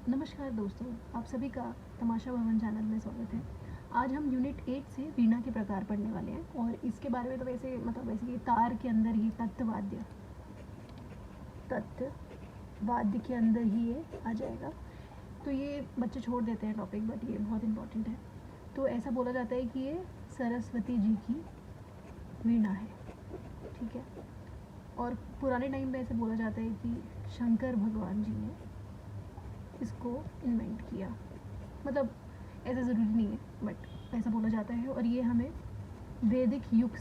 नमस्कार दोस्तों, आप सभी का तमाशा भवन चैनल में स्वागत है। आज हम यूनिट 8 से वीणा के प्रकार पढ़ने वाले हैं और इसके बारे में तो वैसे ये तार के अंदर ही तत्ववाद्य के अंदर ही ये आ जाएगा। तो ये बच्चे छोड़ देते हैं टॉपिक, बट ये बहुत इम्पोर्टेंट है। तो ऐसा बोला जाता है कि ये सरस्वती जी की वीणा है, ठीक है। और पुराने टाइम पे ऐसे बोला जाता है कि शंकर भगवान जी ने इसको इन्वेंट किया, मतलब ऐसा ज़रूरी नहीं है, बट ऐसा बोला जाता है। और ये हमें वैदिक युग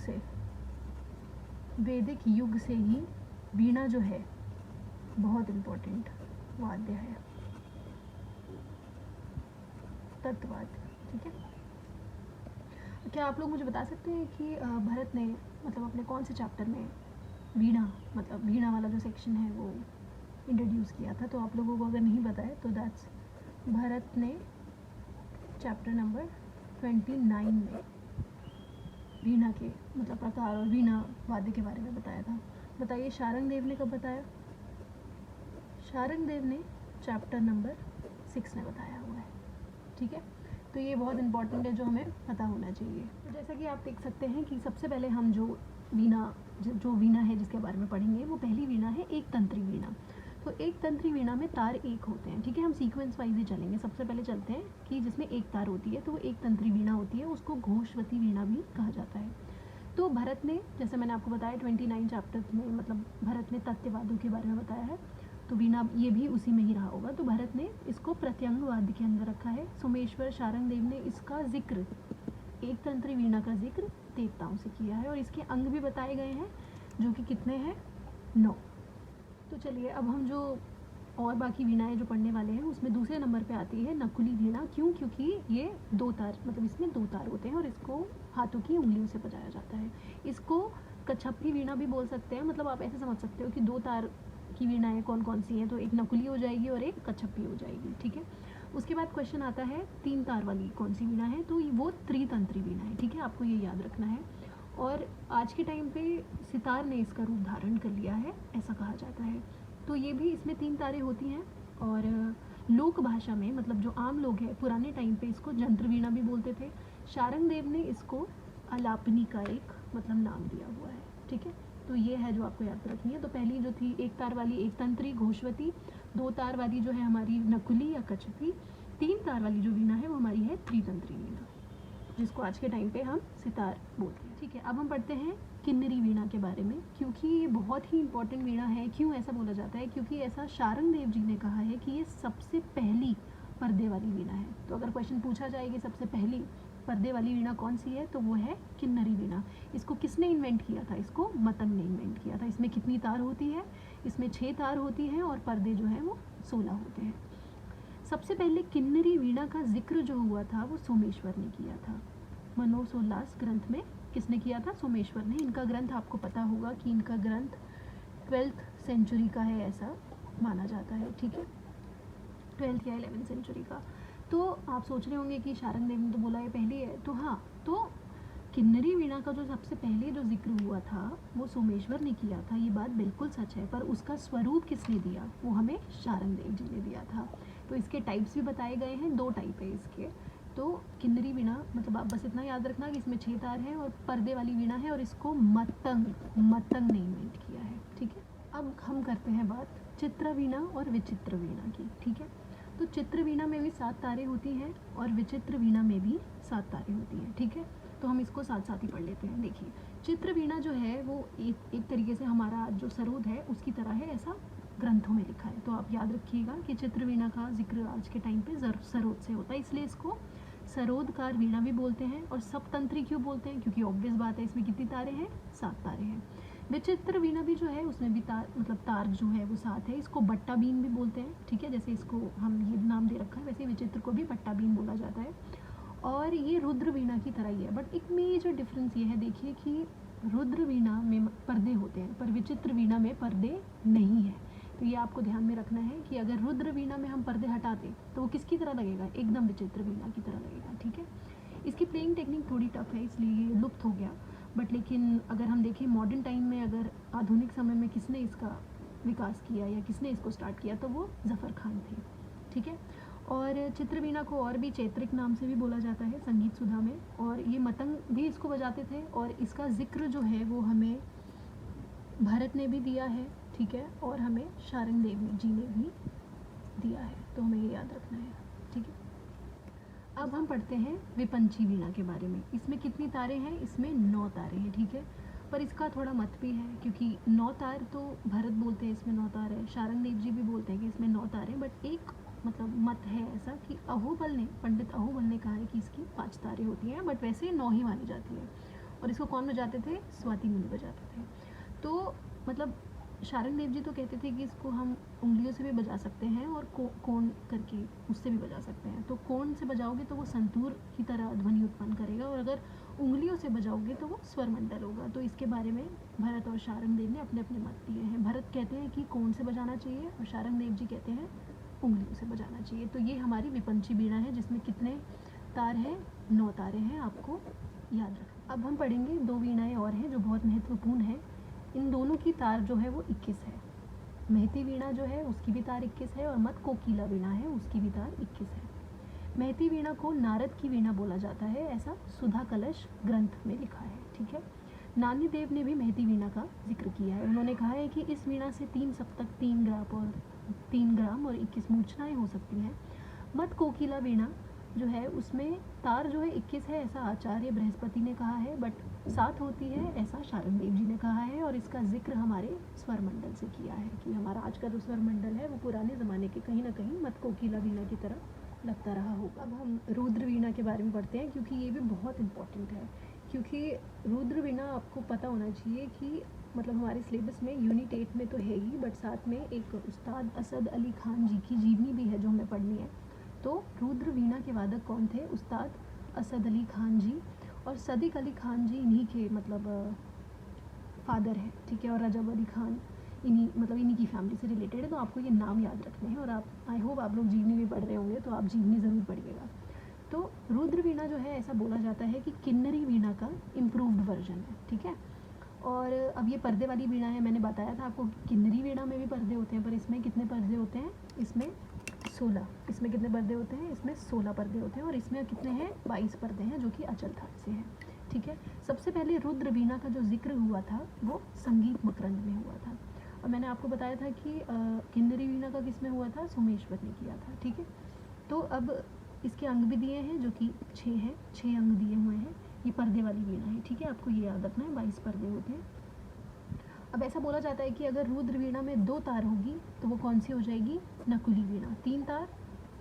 से ही वीणा जो है बहुत इम्पोर्टेंट वाद्य है, तत्ववाद्य, ठीक है। क्या आप लोग मुझे बता सकते हैं कि भरत ने मतलब अपने कौन से चैप्टर में वीणा वाला जो सेक्शन है वो इंट्रोड्यूस किया था? तो आप लोगों को अगर नहीं पता है तो दैट्स भरत ने चैप्टर नंबर 29 में वीणा के प्रकार और वीणा वाद्य के बारे में बताया था। बताइए शारंगदेव ने कब बताया? शारंगदेव ने चैप्टर नंबर 6 में बताया हुआ है, ठीक है। तो ये बहुत इंपॉर्टेंट है, जो हमें पता होना चाहिए। तो जैसा कि आप देख सकते हैं कि सबसे पहले हम जो वीणा है जिसके बारे में पढ़ेंगे वो पहली वीणा है एक तंत्री वीणा। तो एक तंत्री वीणा में तार एक होते हैं, ठीक है। हम सीक्वेंस वाइज ही चलेंगे। सबसे पहले चलते हैं कि जिसमें एक तार होती है तो वो एक तंत्री वीणा होती है, उसको घोषवती वीणा भी कहा जाता है। तो भरत ने, जैसे मैंने आपको बताया 29 चैप्टर में, भरत ने तत्ववाद्यों के बारे में बताया है, तो वीणा ये भी उसी में ही रहा होगा। तो भरत ने इसको प्रत्यंग वाद्य के अंदर रखा है। सोमेश्वर शारंगदेव ने इसका जिक्र, एक तंत्री वीणा का जिक्र देवताओं से किया है और इसके अंग भी बताए गए हैं, जो कि कितने हैं? 9। तो चलिए अब हम जो और बाकी वीणाएं जो पढ़ने वाले हैं उसमें दूसरे नंबर पे आती है नकुली वीणा। क्यों? क्योंकि ये 2 तार, इसमें 2 तार होते हैं और इसको हाथों की उंगलियों से बजाया जाता है। इसको कच्छपी वीणा भी बोल सकते हैं। आप ऐसे समझ सकते हो कि 2 तार की वीणाएं कौन कौन सी हैं, तो एक नकुली हो जाएगी और एक कच्छपी हो जाएगी, ठीक है। उसके बाद क्वेश्चन आता है 3 तार वाली कौन सी वीणा है, तो वो त्रितंत्री वीणा है, ठीक है। आपको ये याद रखना है। और आज के टाइम पे सितार ने इसका रूप धारण कर लिया है, ऐसा कहा जाता है। तो ये भी, इसमें 3 तारें होती हैं और लोक भाषा में जो आम लोग हैं पुराने टाइम पे इसको जंत्र वीणा भी बोलते थे। शारंगदेव ने इसको अलापनी का एक नाम दिया हुआ है, ठीक है। तो ये है जो आपको याद रखनी है। तो पहली जो थी एक तार वाली एक तंत्री घोषवती, 2 तार वाली जो है हमारी नकुली या कच्छपी, 3 तार वाली जो वीणा है वो हमारी है त्रितंत्री वीणा, जिसको आज के टाइम पे हम सितार बोलते हैं, ठीक है। अब हम पढ़ते हैं किन्नरी वीणा के बारे में, क्योंकि ये बहुत ही इंपॉर्टेंट वीणा है। क्यों ऐसा बोला जाता है? क्योंकि ऐसा शारंगदेव जी ने कहा है कि ये सबसे पहली पर्दे वाली वीणा है। तो अगर क्वेश्चन पूछा जाए कि सबसे पहली पर्दे वाली वीणा कौन सी है, तो वो है किन्नरी वीणा। इसको किसने इन्वेंट किया था? इसको मतंग ने इन्वेंट किया था। इसमें कितनी तार होती है? इसमें 6 तार होती हैं और पर्दे जो हैं वो 16 होते हैं। सबसे पहले किन्नरी वीणा का जिक्र जो हुआ था वो सोमेश्वर ने किया था। मनोसोल्लास ग्रंथ में किसने किया था? सोमेश्वर ने। इनका ग्रंथ आपको पता होगा कि इनका ग्रंथ 12th सेंचुरी का है, ऐसा माना जाता है, ठीक है। 12th या 11th सेंचुरी का। तो आप सोच रहे होंगे कि शारंगदेव ने तो बोला ये पहली है, तो हाँ, तो किन्नरी वीणा का जो सबसे पहले जो जिक्र हुआ था वो सोमेश्वर ने किया था, ये बात बिल्कुल सच है। पर उसका स्वरूप किसने दिया? वो हमें शारंगदेव जी ने दिया था। तो इसके टाइप्स भी बताए गए हैं, 2 टाइप है इसके। तो किन्नरी वीणा आप बस इतना याद रखना कि इसमें 6 तार हैं और पर्दे वाली वीणा है और इसको मतंग ने इन्वेंट किया है, ठीक है। अब हम करते हैं बात चित्र वीणा और विचित्र वीणा की, ठीक है। तो चित्र वीणा में भी 7 तारें होती हैं और विचित्र वीणा में भी 7 तारें होती हैं, ठीक है। तो हम इसको साथ साथ ही पढ़ लेते हैं। देखिए, चित्र वीणा जो है वो एक तरीके से हमारा जो सरोद है उसकी तरह है, ऐसा ग्रंथों में लिखा है। तो आप याद रखिएगा कि चित्र वीणा का जिक्र आज के टाइम पे सरोद से होता है, इसलिए इसको सरोदकार वीणा भी बोलते हैं। और सप्तंत्री क्यों बोलते हैं? क्योंकि ऑब्वियस बात है, इसमें कितनी तारें हैं? 7 तारें हैं। विचित्र वीणा भी जो है उसमें भी तार जो है वो 7 है। इसको बट्टा बीन भी बोलते हैं, ठीक है। जैसे इसको हम ये नाम दे रखा है, वैसे विचित्र को भी बट्टा बीन बोला जाता है। और ये रुद्र वीणा की तरह ही है, बट एक मेजर डिफरेंस ये है, देखिए कि रुद्र वीणा में पर्दे होते हैं पर विचित्र वीणा में पर्दे नहीं है। तो ये आपको ध्यान में रखना है कि अगर रुद्र वीणा में हम पर्दे हटाते तो वो किसकी तरह लगेगा? एकदम विचित्र वीणा की तरह लगेगा, ठीक है। इसकी प्लेइंग टेक्निक थोड़ी टफ है, इसलिए ये लुप्त हो गया। बट लेकिन अगर हम देखें मॉडर्न टाइम में, अगर आधुनिक समय में किसने इसका विकास किया या किसने इसको स्टार्ट किया, तो वो ज़फ़र खान थे, ठीक है। और चित्रवीणा को और भी चैत्रिक नाम से भी बोला जाता है संगीत सुधा में, और ये मतंग भी इसको बजाते थे, और इसका जिक्र जो है वो हमें भरत ने भी दिया है, ठीक है, और हमें शारंगदेव जी ने भी दिया है, तो हमें ये याद रखना है, ठीक है। अब हम पढ़ते हैं विपंची वीणा के बारे में। इसमें कितनी तारें हैं? इसमें 9 तारें हैं, ठीक है, पर इसका थोड़ा मत भी है, क्योंकि 9 तार तो भरत बोलते हैं इसमें 9 तार है, शारंगदेव जी भी बोलते हैं कि इसमें 9 तार हैं, बट एक मतलब मत है ऐसा कि अहोबल ने, पंडित अहोबल ने कहा है कि इसकी 5 तारें होती हैं, बट वैसे 9 ही मानी जाती है। और इसको कौन बजाते थे? स्वाति मुनि बजाते थे। तो मतलब शारंगदेव जी तो कहते थे कि इसको हम उंगलियों से भी बजा सकते हैं और कोण करके उससे भी बजा सकते हैं। तो कोण से बजाओगे तो वो संतूर की तरह ध्वनि उत्पन्न करेगा, और अगर उंगलियों से बजाओगे तो वो स्वरमंडल होगा। तो इसके बारे में भरत और शारंगदेव ने अपने अपने मत दिए हैं। भरत कहते हैं कि कोण से बजाना चाहिए, और शारंगदेव जी कहते हैं उंगलियों से बजाना चाहिए। तो ये हमारी विपंची वीणा है, जिसमें कितने तार हैं? 9 तारे हैं, आपको याद रखना। अब हम पढ़ेंगे 2 वीणाएँ और हैं जो बहुत महत्वपूर्ण है। इन दोनों की तार जो है वो 21 है। महती वीणा जो है उसकी भी तार 21 है, और मत कोकिला वीणा है उसकी भी तार 21 है। महती वीणा को नारद की वीणा बोला जाता है, ऐसा सुधा कलश ग्रंथ में लिखा है, ठीक है। नानी देव ने भी महती वीणा का जिक्र किया है। उन्होंने कहा है कि इस वीणा से 3 सप्तक, 3 ग्राम और 21 मूर्छनाएँ हो सकती हैं। मत कोकिला वीणा जो है उसमें तार जो है 21 है, ऐसा आचार्य बृहस्पति ने कहा है, बट 7 होती है, ऐसा शारंगदेव जी ने कहा है। और इसका जिक्र हमारे स्वरमंडल से किया है कि हमारा आज का जो स्वरमंडल है वो पुराने ज़माने के कहीं ना कहीं मत कोकिला वीणा की तरह लगता रहा होगा। अब हम रुद्र वीणा के बारे में पढ़ते हैं, क्योंकि ये भी बहुत इम्पॉर्टेंट है। क्योंकि रुद्र वीणा आपको पता होना चाहिए कि मतलब हमारे सिलेबस में यूनिट 8 में तो है ही, बट साथ में एक उस्ताद असद अली खान जी की जीवनी भी है जो हमें पढ़नी है। तो रुद्र वीणा के वादक कौन थे? उस्ताद असद अली खान जी, और सदीक अली खान जी इन्हीं के मतलब फादर है, ठीक है, और रजब अली खान इन्हीं की फैमिली से रिलेटेड है। तो आपको ये नाम याद रखने हैं, और आप आई होप आप लोग जीवनी भी पढ़ रहे होंगे, तो आप जीवनी ज़रूर पढ़िएगा। तो रुद्र वीणा जो है ऐसा बोला जाता है कि किन्नरी वीणा का इम्प्रूव्ड वर्जन है, ठीक है। और अब ये पर्दे वाली वीणा है, मैंने बताया था आपको किन्नरी वीणा में भी पर्दे होते हैं, पर इसमें कितने पर्दे होते हैं? इसमें 16। इसमें कितने पर्दे होते हैं? इसमें 16 पर्दे होते हैं, और इसमें कितने हैं? 22 पर्दे हैं, जो कि अचल थाट से हैं, ठीक है। सबसे पहले रुद्र वीणा का जो जिक्र हुआ था वो संगीत मकरंद में हुआ था, और मैंने आपको बताया था कि किन्नरी वीणा का किस में हुआ था? सोमेश्वर ने किया था, ठीक है। तो अब इसके अंग भी दिए हैं जो कि 6 हैं, 6 अंग दिए हुए हैं। ये पर्दे वाली वीणा है, ठीक है, आपको ये याद रखना है, 22 पर्दे होते हैं। अब ऐसा बोला जाता है कि अगर रुद्र वीणा में 2 तार होगी तो वो कौन सी हो जाएगी? नकुली वीणा। 3 तार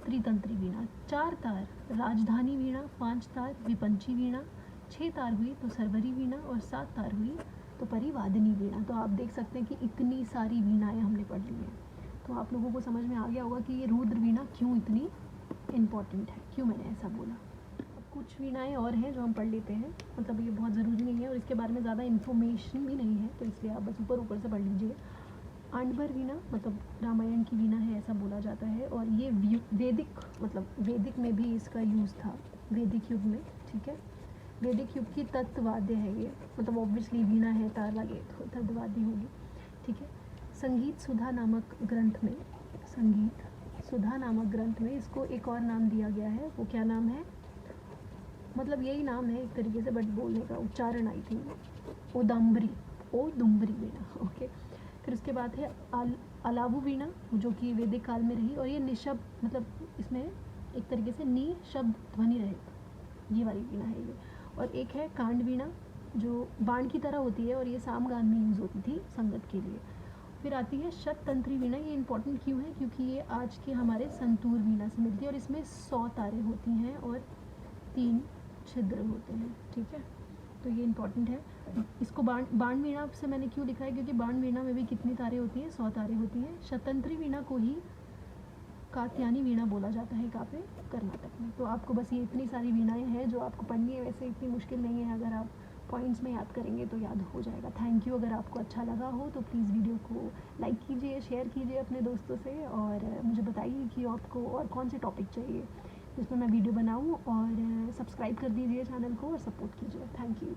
त्रितंत्री वीणा, 4 तार राजधानी वीणा, 5 तार विपंची वीणा, 6 तार हुई तो सरवरी वीणा, और 7 तार हुई तो परिवादिनी वीणा। तो आप देख सकते हैं कि इतनी सारी वीणाएँ हमने पढ़ ली हैं। तो आप लोगों को समझ में आ गया होगा कि ये रुद्र वीणा क्यों इतनी इम्पॉर्टेंट है, क्यों मैंने ऐसा बोला। कुछ वीणाएँ और हैं जो हम पढ़ लेते हैं, मतलब ये बहुत ज़रूरी नहीं है और इसके बारे में ज़्यादा इन्फॉर्मेशन भी नहीं है, तो इसलिए आप बस ऊपर से पढ़ लीजिए। आंडवर वीणा मतलब रामायण की वीणा है, ऐसा बोला जाता है, और ये वैदिक में भी इसका यूज़ था, वैदिक युग में, ठीक है। वैदिक युग की तत्वाद्य है ये, मतलब ऑब्वियसली वीणा है, तार लगे तो तत्वाद्य होगी, ठीक है। संगीत सुधा नामक ग्रंथ में इसको एक और नाम दिया गया है। वो क्या नाम है? मतलब यही नाम है एक तरीके से, बट बोलने का उच्चारण आई थी ओदुम्बरी वीणा, ओके। फिर उसके बाद है अलावु वीणा, जो कि वैदिक काल में रही, और ये निशब्द, मतलब इसमें एक तरीके से नी शब्द ध्वनि रहे, ये वाली वीणा है ये। और एक है कांड वीणा, जो बाण की तरह होती है, और ये सामगान में यूज़ होती थी संगत के लिए। फिर आती है शततंत्री वीणा। ये इंपॉर्टेंट क्यों है? क्योंकि ये आज के हमारे संतूर वीणा से मिलती है, और इसमें 100 तारें होती हैं और 3 छिद्र होते हैं, ठीक है। तो ये इंपॉर्टेंट है। इसको बाण वीणा से मैंने क्यों लिखा है? क्योंकि बाण वीणा में भी कितनी तारें होती हैं? 100 तारें होती हैं। शततंत्री वीणा को ही कात्यायनी वीणा बोला जाता है, कहाँ पे? कर्नाटक में। तो आपको बस ये इतनी सारी वीणाएं हैं जो आपको पढ़नी है, वैसे इतनी मुश्किल नहीं है, अगर आप पॉइंट्स में याद करेंगे तो याद हो जाएगा। Thank you. अगर आपको अच्छा लगा हो तो प्लीज़ वीडियो को लाइक कीजिए, शेयर कीजिए अपने दोस्तों से, और मुझे बताइए कि आपको और कौन से टॉपिक चाहिए जिसमें मैं वीडियो बनाऊं, और सब्सक्राइब कर दीजिए चैनल को और सपोर्ट कीजिए। Thank you.